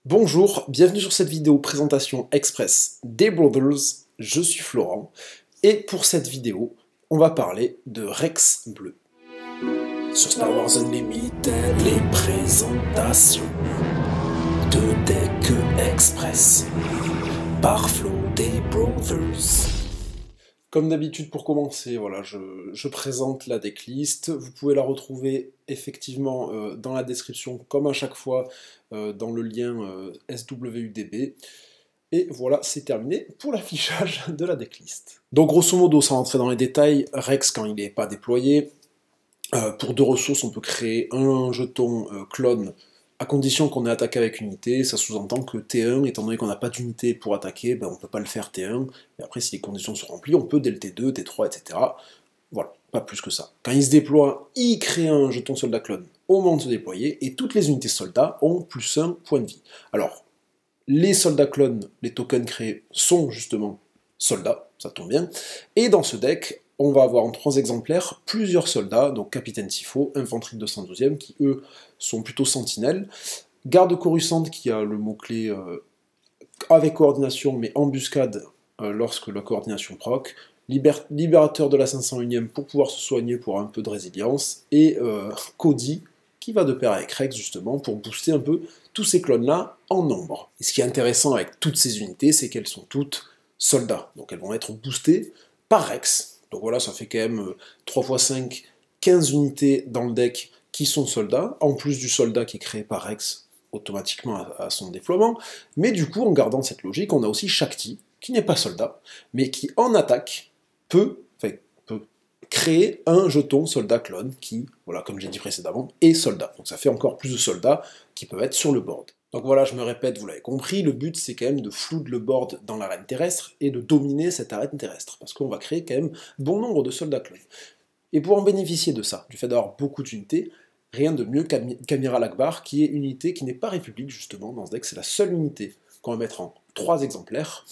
Bonjour, bienvenue sur cette vidéo présentation express des Brothers, je suis Florent, et pour cette vidéo, on va parler de Rex Bleu. Sur Star Wars Unlimited, les présentations de Deck Express par Flo des Brothers. Comme d'habitude pour commencer, voilà, je présente la decklist. Vous pouvez la retrouver effectivement dans la description, comme à chaque fois, dans le lien SWUDB. Et voilà, c'est terminé pour l'affichage de la decklist. Donc grosso modo, sans rentrer dans les détails, Rex, quand il n'est pas déployé, pour 2 ressources, on peut créer un jeton clone à condition qu'on ait attaqué avec unité. Ça sous-entend que T1, étant donné qu'on n'a pas d'unité pour attaquer, ben on ne peut pas le faire T1, et après si les conditions sont remplies, on peut dès le T2, T3, etc. Voilà, pas plus que ça. Quand il se déploie, il crée un jeton soldat clone au moment de se déployer, et toutes les unités soldats ont plus 1 point de vie. Alors, les soldats clones, les tokens créés, sont justement soldats, ça tombe bien, et dans ce deck, on va avoir en 3 exemplaires plusieurs soldats, donc Capitaine Tifo, Infanterie 212e, qui eux sont plutôt sentinelles, Garde Coruscante qui a le mot-clé avec coordination, mais embuscade lorsque la coordination proc, Libérateur de la 501e pour pouvoir se soigner pour un peu de résilience, et Cody, qui va de pair avec Rex justement, pour booster un peu tous ces clones-là en nombre. Et ce qui est intéressant avec toutes ces unités, c'est qu'elles sont toutes soldats, donc elles vont être boostées par Rex. Donc voilà, ça fait quand même 3 x 5, 15 unités dans le deck qui sont soldats, en plus du soldat qui est créé par Rex automatiquement à son déploiement, mais du coup, en gardant cette logique, on a aussi Shakti, qui n'est pas soldat, mais qui en attaque peut créer un jeton soldat clone qui, voilà, comme j'ai dit précédemment, est soldat. Donc ça fait encore plus de soldats qui peuvent être sur le board. Donc voilà, je me répète, vous l'avez compris, le but c'est quand même de flood le board dans l'arène terrestre et de dominer cette arène terrestre, parce qu'on va créer quand même bon nombre de soldats clones. Et pour en bénéficier de ça, du fait d'avoir beaucoup d'unités, rien de mieux qu'Amiral Ackbar, qui est une unité qui n'est pas république justement dans ce deck, c'est la seule unité qu'on va mettre en 3 exemplaires,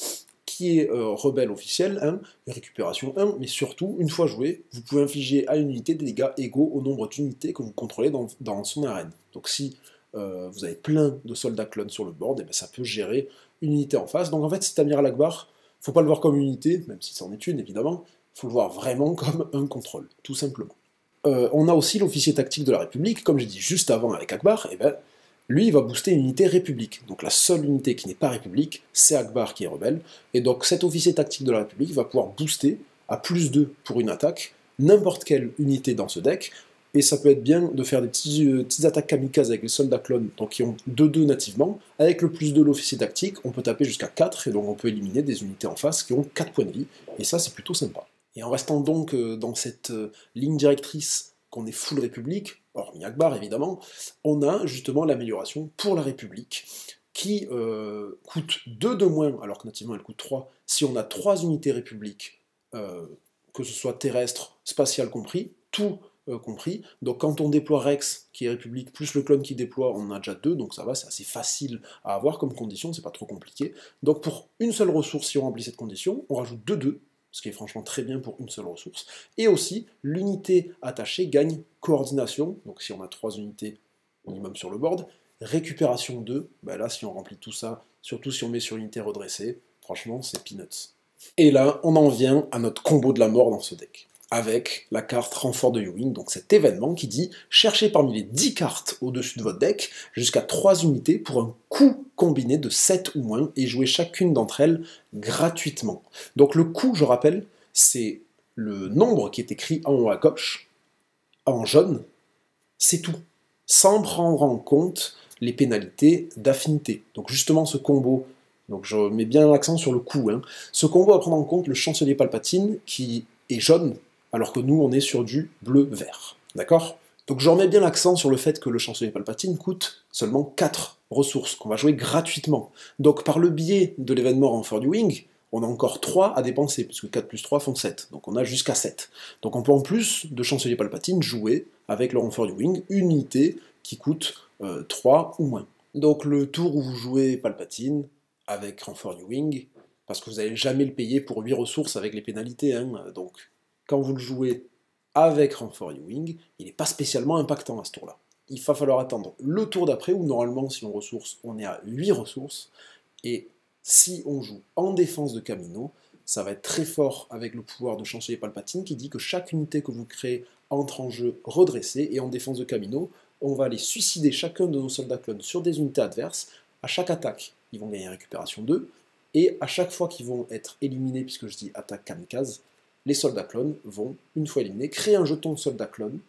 qui est rebelle officiel 1, récupération 1, mais surtout, une fois joué, vous pouvez infliger à une unité des dégâts égaux au nombre d'unités que vous contrôlez dans son arène. Donc si vous avez plein de soldats clones sur le board, et bien ça peut gérer une unité en face. Donc en fait, cet Amiral Ackbar, faut pas le voir comme une unité, même si c'en est une évidemment, il faut le voir vraiment comme un contrôle, tout simplement. On a aussi l'officier tactique de la République, comme j'ai dit juste avant avec Ackbar, et ben lui il va booster une unité République. Donc la seule unité qui n'est pas République, c'est Ackbar qui est rebelle, et donc cet officier tactique de la République va pouvoir booster à plus 2 pour une attaque, n'importe quelle unité dans ce deck, et ça peut être bien de faire des petites attaques kamikazes avec les soldats clones, donc qui ont 2-2 nativement. Avec le plus 2 de l'officier tactique, on peut taper jusqu'à 4, et donc on peut éliminer des unités en face qui ont 4 points de vie, et ça c'est plutôt sympa. Et en restant donc dans cette ligne directrice qu'on est full République, hormis Ackbar évidemment, on a justement l'amélioration pour la République, qui coûte 2 de moins, alors que nativement elle coûte 3, si on a 3 unités République, que ce soit terrestre, spatial compris, tout compris. Donc quand on déploie Rex, qui est République, plus le clone qui déploie, on en a déjà 2, donc ça va, c'est assez facile à avoir comme condition, c'est pas trop compliqué. Donc pour une seule ressource, si on remplit cette condition, on rajoute 2-2, ce qui est franchement très bien pour une seule ressource, et aussi l'unité attachée gagne coordination, donc si on a 3 unités minimum sur le board, récupération 2, ben là si on remplit tout ça, surtout si on met sur unité redressée, franchement c'est peanuts. Et là, on en vient à notre combo de la mort dans ce deck, avec la carte Renfort de Ewing, donc cet événement qui dit « Cherchez parmi les 10 cartes au-dessus de votre deck jusqu'à 3 unités pour un coût combiné de 7 ou moins, et jouez chacune d'entre elles gratuitement. » Donc le coût, je rappelle, c'est le nombre qui est écrit en haut à gauche, en jaune, c'est tout, sans prendre en compte les pénalités d'affinité. Donc justement ce combo, donc je mets bien l'accent sur le coût, hein. Ce combo va prendre en compte le chancelier Palpatine qui est jaune, alors que nous on est sur du bleu-vert, d'accord? Donc je remets bien l'accent sur le fait que le chancelier Palpatine coûte seulement 4 ressources, qu'on va jouer gratuitement. Donc par le biais de l'événement Renfort du Wing, on a encore 3 à dépenser, puisque 4 plus 3 font 7, donc on a jusqu'à 7. Donc on peut en plus de chancelier Palpatine jouer avec le Renfort du Wing une unité qui coûte 3 ou moins. Donc le tour où vous jouez Palpatine avec Renfort du Wing, parce que vous n'allez jamais le payer pour 8 ressources avec les pénalités, hein, donc quand vous le jouez avec Renfort du Wing, il n'est pas spécialement impactant à ce tour-là. il va falloir attendre le tour d'après, où normalement, si on ressource, on est à 8 ressources, et si on joue en défense de Kamino, ça va être très fort avec le pouvoir de Chancelier Palpatine, qui dit que chaque unité que vous créez entre en jeu redressée, et en défense de Kamino, on va aller suicider chacun de nos soldats clones sur des unités adverses. À chaque attaque, ils vont gagner récupération 2, et à chaque fois qu'ils vont être éliminés, puisque je dis attaque kamikaze, les soldats clones vont, une fois éliminés, créer un jeton de soldat clone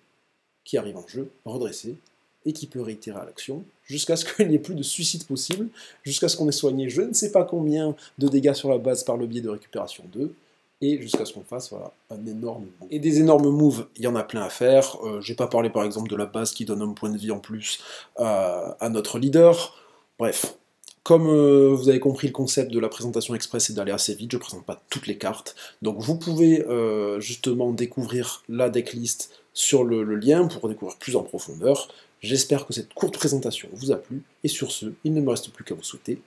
qui arrive en jeu, redressé, et qui peut réitérer à l'action, jusqu'à ce qu'il n'y ait plus de suicide possible, jusqu'à ce qu'on ait soigné je ne sais pas combien de dégâts sur la base par le biais de récupération 2, et jusqu'à ce qu'on fasse voilà, un énorme move. Et des énormes moves, il y en a plein à faire. J'ai pas parlé par exemple de la base qui donne un point de vie en plus à notre leader. Bref, comme vous avez compris, le concept de la présentation express c'est d'aller assez vite, je ne présente pas toutes les cartes. Donc vous pouvez justement découvrir la decklist sur le lien pour découvrir plus en profondeur. J'espère que cette courte présentation vous a plu, et sur ce, il ne me reste plus qu'à vous souhaiter